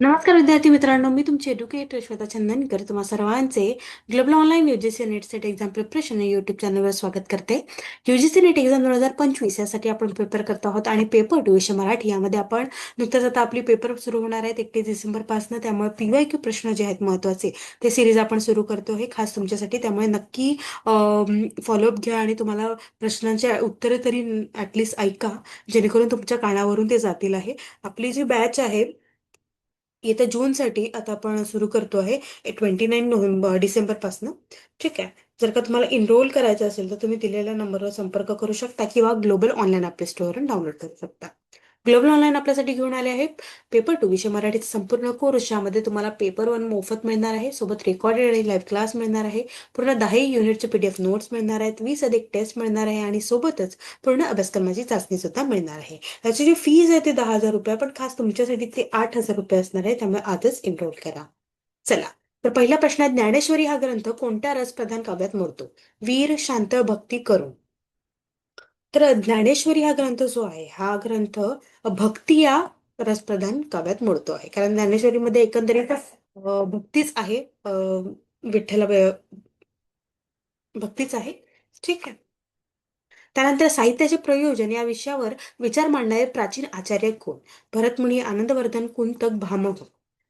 नमस्कार विद्यार्थी मित्रांनो, मी तुमची एड्युकेटर श्वेता चंदनकर तुम्हा सर्वांचे global online UGC net set exam preparation या युट्यूब चॅनलवर स्वागत करते. यूजीसी नेट एक्झाम 2025 यासाठी आपण पेपर करत आहोत आणि पेपर 2 विषय मराठी यामध्ये आपण नुकतंच आता आपली पेपर सुरू होणार आहेत 31 डिसेंबरपासून. त्यामुळे पीवायक्यू प्रश्न जे आहेत महत्त्वाचे ते सिरीज आपण सुरू करतो आहे खास तुमच्यासाठी. त्यामुळे नक्की फॉलोअप घ्या आणि तुम्हाला प्रश्नांचे उत्तरे तरी ॲटलिस्ट ऐका, जेणेकरून तुमच्या कानावरून ते जातील आहे. आपली जी बॅच आहे येत्या जूनसाठी आता आपण सुरू करतो आहे 29 डिसेंबरपासून. ठीक आहे. जर का तुम्हाला इनरोल करायचं असेल तर तुम्ही दिलेल्या नंबरवर संपर्क करू शकता किंवा ग्लोबल ऑनलाईन आपल्या स्टोअरवरून डाउनलोड करू शकता. ग्लोबल ऑनलाईन आपल्यासाठी घेऊन आले आहे पेपर 2 विषय मराठीचा संपूर्ण कोर्स, ज्यामध्ये तुम्हाला पेपर 1 मोफत मिळणार आहे, सोबत रेकॉर्डेड आणि लाईव्ह क्लास मिळणार आहे, पूर्ण 10 युनिटचे पीडीएफ नोट्स मिळणार आहेत, 20 अधिक टेस्ट मिळणार आहे आणि सोबतच पूर्ण अभ्यासक्रमाची चाचणी सुद्धा मिळणार आहे. त्याची जी फीज आहे ते 10,000 रुपये, पण खास तुमच्यासाठी ते 8,000 रुपये असणार आहे. त्यामुळे आजच एनरोल करा. चला, तर पहिला प्रश्न आहे, ज्ञानेश्वरी हा ग्रंथ कोणत्या रसप्रधान काव्यात मोडतो? वीर, शांत, भक्ती, करुण. तर ज्ञानेश्वरी हा ग्रंथ जो आहे हा ग्रंथ भक्ती या रसप्रधान काव्यात मोडतो आहे, कारण ज्ञानेश्वरीमध्ये एकंदरीत भक्तीच आहे. विठ्ठला भक्तीच आहे. ठीक आहे. त्यानंतर साहित्याचे प्रयोजन या विषयावर विचार मांडणारे प्राचीन आचार्य कोण? भरतमुनी, आनंदवर्धन, कुंतक, भामह.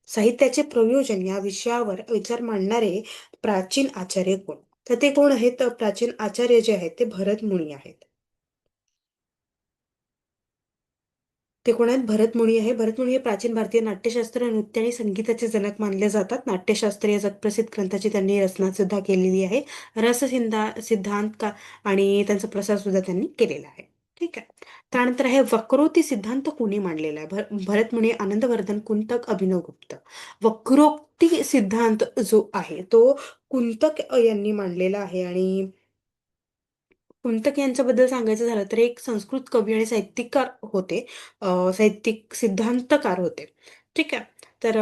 साहित्याचे प्रयोजन या विषयावर विचार मांडणारे प्राचीन आचार्य कोण? तर ते कोण आहेत? तर प्राचीन आचार्य जे आहेत ते भरतमुनी आहेत. ते कोण आहेत? भरतमुनी आहे. भरतमुनी हे प्राचीन भारतीय नाट्यशास्त्र, नृत्य आणि संगीताचे जनक मानले जातात. नाट्यशास्त्र या जगप्रसिद्ध ग्रंथाची त्यांनी रचना सुद्धा केलेली आहे. सिद्धांत का आणि त्यांचा प्रसार सुद्धा त्यांनी केलेला आहे. ठीक आहे. त्यानंतर आहे वक्रोक्ती सिद्धांत कोणी मांडलेला आहे? भरतमुनी, आनंदवर्धन, कुंतक, अभिनवगुप्त. वक्रोक्ती सिद्धांत जो आहे तो कुंतक यांनी मांडलेला आहे. आणि कुंतक यांच्याबद्दल सांगायचं झालं तर एक संस्कृत कवी आणि साहित्यिककार होते. साहित्यिक सिद्धांतकार होते. ठीक आहे. तर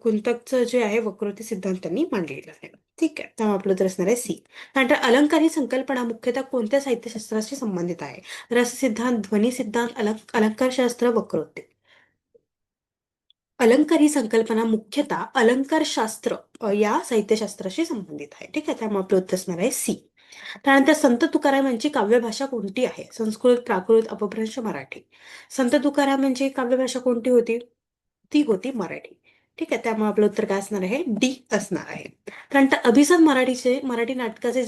कुंतकचं जे आहे वक्रोक्ती सिद्धांत त्यांनी मांडलेला आहे. ठीक आहे. त्यामुळे आपलं उत्तर असणार आहे सी. त्यानंतर अलंकार ही संकल्पना मुख्यतः कोणत्या साहित्यशास्त्राशी संबंधित आहे? रस सिद्धांत, ध्वनी सिद्धांत, अलंकारशास्त्र, वक्रोक्ती. अलंकार ही संकल्पना मुख्यतः अलंकारशास्त्र या साहित्यशास्त्राशी संबंधित आहे. ठीक आहे. त्यामुळे आपलं उत्तर असणार आहे सी. त्यानंतर संत तुकाराम यांची काव्यभाषा कोणती आहे? संस्कृत, प्राकृत, अपभ्रंश, मराठी. संत तुकाराम यांची काव्यभाषा कोणती होती? ती होती मराठी. ठीक आहे. त्यामुळे आपलं उत्तर काय असणार आहे? डी असणार आहे. त्यानंतर अभिजात मराठी नाटकाचे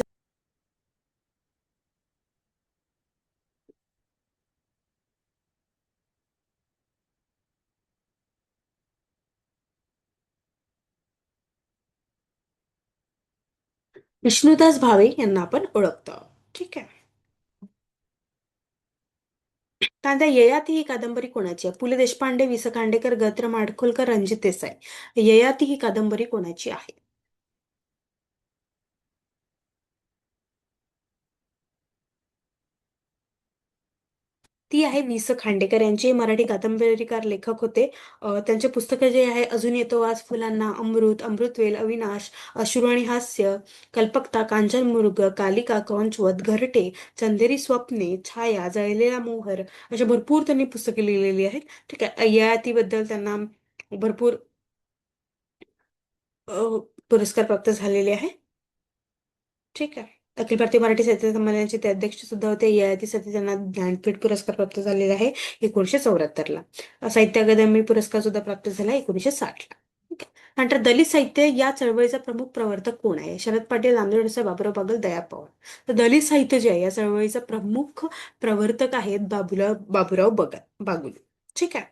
विष्णुदास भावे यांना आपण ओळखतो. ठीक आहे. त्यानंतर ययाती ही कादंबरी कोणाची आहे? पु ल देशपांडे, वि स खांडेकर, ग त्र माडखोलकर, रणजित देसाई. ययाती ही कादंबरी कोणाची आहे? ती आहे वि स खांडेकर यांचे. मराठी कादंबरीकार लेखक होते. त्यांचे पुस्तकं जे आहे अजून येतो वास फुलांना, अमृत, अमृतवेल, अविनाश, अश्रू आणि हास्य, कल्पकता, कांचनमृग, कालिका, क्रौंचवत, घरटे, चंदेरी स्वप्ने, छाया, जळलेला मोहर, अशा भरपूर त्यांनी पुस्तके लिहिलेली आहेत. ठीक आहे. ययातीबद्दल त्यांना भरपूर अ, पुरस्कार प्राप्त झालेले आहे. ठीक आहे. अखिल भारतीय मराठी साहित्य संमेलनाचे ते अध्यक्ष सुद्धा होते. ययातीसाठी त्यांना ज्ञानपीठ पुरस्कार प्राप्त झालेला आहे 1974ला. साहित्य अकादमी पुरस्कार सुद्धा प्राप्त झाला 1960ला. ठीक आहे. नंतर दलित साहित्य या चळवळीचा प्रमुख प्रवर्तक कोण आहे? शरद पाटील, नामदेव डेसरे, बाबुराव बागल, दया पवार. तर दलित साहित्य जे आहे या चळवळीचा प्रमुख प्रवर्तक आहेत बाबुराव बागुल. ठीक आहे.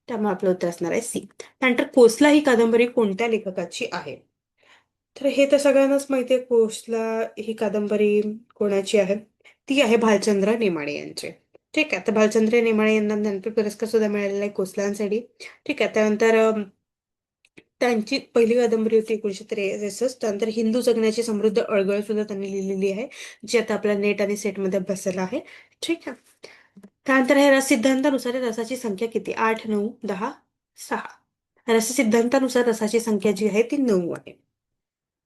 त्यामुळे आपलं उत्तर असणार आहे सी. त्यानंतर कोसला ही कादंबरी कोणत्या लेखकाची आहे? तर हे तर सगळ्यांनाच माहिती आहे. कोसला ही कादंबरी कोणाची आहे? ती आहे भालचंद्र नेमाडे यांची. ठीक आहे. तर भालचंद्र नेमाडे यांना ज्ञानपीठ पुरस्कार सुद्धा मिळालेला आहे कोसलांसाठी. ठीक आहे. त्यानंतर त्यांची पहिली कादंबरी होती 1963. त्यानंतर हिंदू जगण्याची समृद्ध अडगळ सुद्धा त्यांनी लिहिलेली आहे, जी आता आपल्या नेट आणि सेटमध्ये बसलेला आहे. ठीक आहे. त्यानंतर हे रस सिद्धांतानुसार रसाची संख्या किती? 8, 9, 10, 6. रस सिद्धांतानुसार रसाची संख्या जी आहे ती 9 आहे.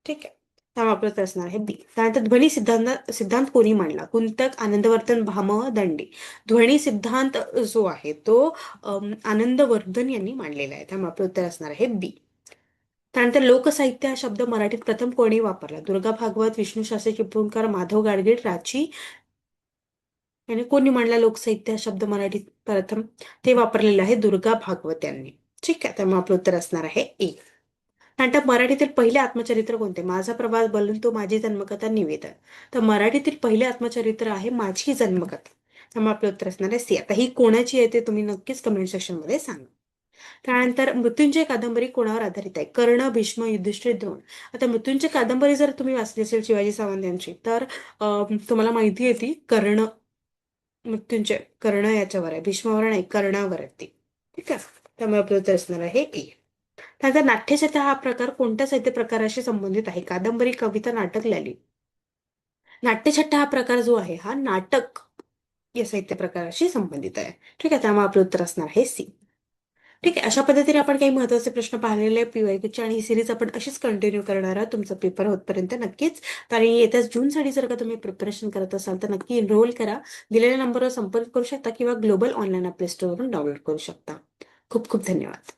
ठीक आहे. त्यामुळे आपलं उत्तर असणार आहे बी. त्यानंतर ध्वनी सिद्धांत सिद्धांत कोणी मांडला? कुंतक, आनंदवर्धन, भामह, दंडी. ध्वनी सिद्धांत जो आहे तो आनंदवर्धन यांनी मांडलेला आहे. त्यामुळे आपलं उत्तर असणार आहे बी. त्यानंतर लोकसाहित्य हा शब्द मराठीत प्रथम कोणी वापरला? दुर्गा भागवत, विष्णू शास्त्री चिपळूणकर, माधव गाडगीळ, राची याने कोणी मांडला लोकसाहित्य हा शब्द मराठीत प्रथम? ते वापरलेलं आहे दुर्गा भागवत यांनी. ठीक आहे, त्यामुळे आपलं उत्तर असणार आहे ए. नाटक मराठीतील पहिले आत्मचरित्र कोणते? माझा प्रवास, बलून तो, माझी जन्मकथा, निवेदन. तर मराठीतील पहिले आत्मचरित्र आहे माझी जन्मकथा. त्यामुळे आपलं उत्तर असणार आहे सी. आता ही कोणाची आहे ते तुम्ही नक्कीच कमेंट सेक्शन मध्ये सांगा. त्यानंतर मृत्युंजय कादंबरी कोणावर आधारित आहे? कर्ण, भीष्म, युधिष्ठिर, द्रोण. आता मृत्युंजय कादंबरी जर तुम्ही वाचली असेल शिवाजी सावंत यांची तर तुम्हाला माहिती आहे ती मृत्युंजय कर्ण याच्यावर आहे, भीष्मावर नाही कर्णावर आहे ती. ठीक आहे, त्यामुळे आपलं उत्तर असणार आहे ए. त्यानंतर नाट्यछटा हा प्रकार कोणत्या साहित्य प्रकाराशी संबंधित आहे? कादंबरी, कविता, नाटक, ललित. नाट्यछटा हा प्रकार जो आहे हा नाटक या साहित्य प्रकाराशी संबंधित आहे. ठीक आहे, त्यामुळे आपलं उत्तर असणार आहे सी. ठीक आहे, अशा पद्धतीने आपण काही महत्त्वाचे प्रश्न पाहिलेले आहे पीवायक्यूचे आणि ही सिरीज आपण अशीच कंटिन्यू करणार आहोत तुमचा पेपर होतपर्यंत नक्कीच. आणि येत्या जूनसाठी जर का तुम्ही प्रिपरेशन करत असाल तर नक्की एनरोल करा. दिलेल्या नंबरवर संपर्क करू शकता किंवा ग्लोबल ऑनलाईन प्ले स्टोअरवरून डाउनलोड करू शकता. खूप खूप धन्यवाद.